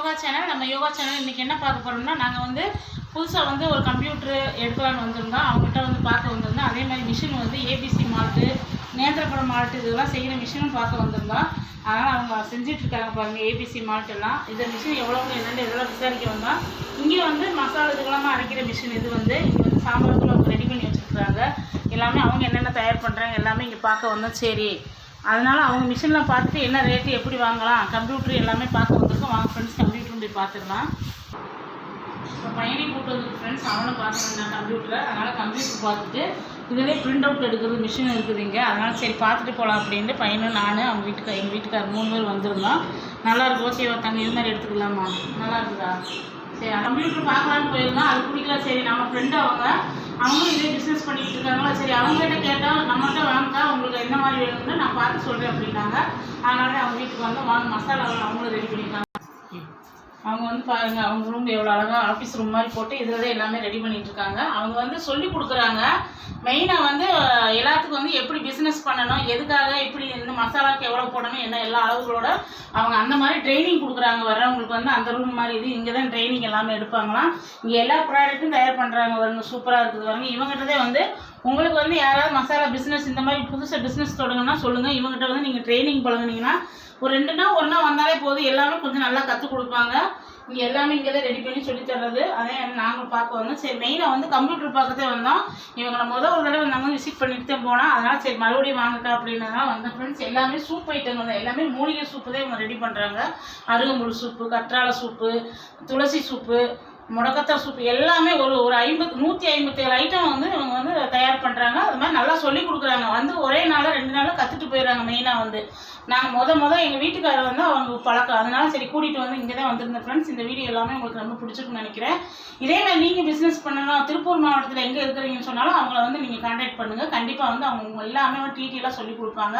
Yoga channel. நம்ம yoga channel இன்றைக்கி என்ன பார்க்க போகிறோம்னா, நாங்கள் வந்து புதுசாக வந்து ஒரு கம்ப்யூட்ரு எடுக்கலான்னு வந்திருந்தோம். அவங்ககிட்ட வந்து பார்க்க வந்திருந்தோம். அதே மாதிரி மிஷின் வந்து ஏபிசி மால்ட்டு, நேந்திரபுரம் மால்ட்டு இதெல்லாம் செய்கிற மிஷினும் பார்க்க வந்திருந்தோம். அதனால் அவங்க செஞ்சிட்ருக்காங்க பாருங்கள், ஏபிசி மால்ட்டெல்லாம். இந்த மிஷின் எவ்வளோங்க என்னென்னு இதெல்லாம் விசாரிக்க வந்தோம். இங்கே வந்து மசாலா இதுக்கெல்லாமா அரைக்கிற மிஷின் இது வந்து இங்கே வந்து சாம்பாருக்குள்ள அவங்க ரெடி பண்ணி வச்சுருக்குறாங்க. எல்லாமே அவங்க என்னென்ன தயார் பண்ணுறாங்க எல்லாமே இங்கே பார்க்க வந்தோம். சரி, அதனால் அவங்க மிஷின்லாம் பார்த்துட்டு என்ன ரேட்டு எப்படி வாங்கலாம், கம்ப்யூட்ரு எல்லாமே பார்க்க வந்திருக்கோம். வாங்க ஃப்ரெண்ட்ஸ், கம்ப்யூட்டர் போய் பார்த்துடலாம். இப்போ பையனையும் கூப்பிட்டு வந்து ஃப்ரெண்ட்ஸ், அவனும் பார்க்க நான் கம்ப்யூட்டரை. அதனால் கம்ப்யூட்டர் பார்த்துட்டு இதிலே பிரிண்ட் அவுட் எடுக்கிறது மிஷின் இருக்குது இங்கே. அதனால் சரி பார்த்துட்டு போகலாம் அப்படின்ட்டு பையனும் நான் அவங்க எங்கள் வீட்டுக்கார் 3 பேர் வந்திருந்தோம். நல்லாயிருக்கு. ஓகேவா தங்க, இது மாதிரி எடுத்துக்கலாமா? நல்லா இருக்குதா? சரி, கம்ப்யூட்டர் பார்க்கலான்னு போயிருந்தோம். அது பிடிக்கல. சரி, நம்ம ஃப்ரெண்டு அவங்களும் இதே பிஸ்னஸ் பண்ணிக்கிட்டு இருக்காங்களா. சரி, அவங்ககிட்ட கேட்டால் நம்மகிட்ட வாங்கிட்டா உங்களுக்கு என்ன மாதிரி வேணும்னு நான் பார்த்து சொல்கிறேன் அப்படின்னாங்க. அதனால அவங்க வீட்டுக்கு வந்து வாங்க மசாலாவில் அவங்களும் ரெடி பண்ணியிருக்காங்க. அவங்க வந்து பாருங்கள், அவங்க ரூம் எவ்வளோ அழகாக ஆஃபீஸ் ரூம் மாதிரி போட்டு இதில் எல்லாமே ரெடி பண்ணிகிட்ருக்காங்க. அவங்க வந்து சொல்லி கொடுக்குறாங்க. மெயினாக வந்து எல்லாத்துக்கும் வந்து எப்படி பிஸ்னஸ் பண்ணணும், எதுக்காக இப்படி இந்த மசாலாவுக்கு எவ்வளோ போடணும், என்ன எல்லா அளவுகளோட அவங்க அந்த மாதிரி ட்ரைனிங் கொடுக்குறாங்க. வர்றவங்களுக்கு வந்து அந்த ரூம் மாதிரி இது இங்கே தான் ட்ரைனிங் எல்லாமே எடுப்பாங்களாம். இங்கே எல்லா ப்ராடக்ட்டும் தயார் பண்ணுறாங்க. வருங்க, சூப்பராக இருக்குது. வருங்க, இவங்ககிட்டதே வந்து உங்களுக்கு வந்து யாராவது மசாலா பிஸ்னஸ் இந்த மாதிரி புதுசாக பிஸ்னஸ் தொடங்குன்னா சொல்லுங்கள். இவங்ககிட்ட வந்து நீங்கள் ட்ரைனிங் பழகுனீங்கன்னா ஒரு 2 நாள் 1 நாள் வந்தாலே போதும். எல்லாமே கொஞ்சம் நல்லா கற்றுக் கொடுப்பாங்க. இங்கே எல்லாமே இங்கே தான் ரெடி பண்ணி சொல்லித்தர்றது. அதே நாங்கள் பார்க்க வந்தோம். சரி, மெயினாக வந்து கம்ப்யூட்டர் பார்க்கத்தே வந்தோம். இவங்களை ஒரு தடவை நாங்கள் விசிட் பண்ணிட்டு தான் போனோம். அதனால் சரி மறுபடியும் வாங்கட்டா அப்படின்றதுனால வந்த ஃப்ரெண்ட்ஸ். எல்லாமே சூப் ஐட்டங்கள் தான். எல்லாமே மூலிகை சூப்பு தான் இவங்க ரெடி பண்ணுறாங்க. அருகம்புல் சூப்பு, கற்றாழை சூப்பு, துளசி சூப்பு, முடக்கத்தார் சூப்பு எல்லாமே ஒரு 157 ஐட்டம் வந்து இவங்க வந்து தயார் பண்ணுறாங்க. அது மாதிரி நல்லா சொல்லி கொடுக்குறாங்க. வந்து ஒரே நாளில் 2 நாளில் கற்றுட்டு போயிடுறாங்க. மெயினாக வந்து நாங்கள் எங்கள் வீட்டுக்காரர் வந்து அவங்க பழக்கம். அதனால சரி கூட்டிகிட்டு வந்து இங்கே தான் வந்திருந்தேன் ஃப்ரெண்ட்ஸ். இந்த வீடியோ எல்லாமே உங்களுக்கு ரொம்ப பிடிச்சிருக்குன்னு நினைக்கிறேன். இதே மாதிரி நீங்கள் பிஸ்னஸ் பண்ணணும், திருப்பூர் மாவட்டத்தில் எங்கே இருக்கிறீங்கன்னு சொன்னாலும் அவங்கள வந்து நீங்கள் கான்டாக்ட் பண்ணுங்கள். கண்டிப்பாக வந்து அவங்க எல்லாமே டீட்டெயிலாக சொல்லி கொடுப்பாங்க.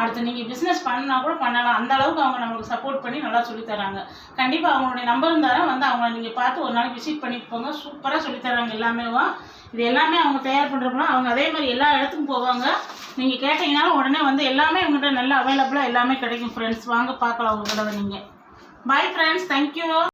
அடுத்து நீங்கள் பிஸ்னஸ் பண்ணால் கூட பண்ணலாம். அந்த அளவுக்கு அவங்க நம்மளுக்கு சப்போர்ட் பண்ணி நல்லா சொல்லித்தராங்க. கண்டிப்பாக அவங்களுடைய நம்பர் இருந்தாலும் வந்து அவங்கள நீங்கள் பார்த்து ஒரு நாளைக்கு விசிட் பண்ணிட்டு போங்க. சூப்பராக சொல்லித்தராங்க எல்லாமே. இது எல்லாமே அவங்க தயார் பண்ணுறப்போ அவங்க அதே மாதிரி எல்லா இடத்துக்கும் போவாங்க. நீங்கள் கேட்டிங்கனாலும் உடனே வந்து எல்லாமே உங்கள்கிட்ட நல்லா அவைலபிளாக எல்லாமே கிடைக்கும் ஃப்ரெண்ட்ஸ். வாங்க பார்க்கலாம் ஒரு தடவை நீங்கள். Bye friends, thank you.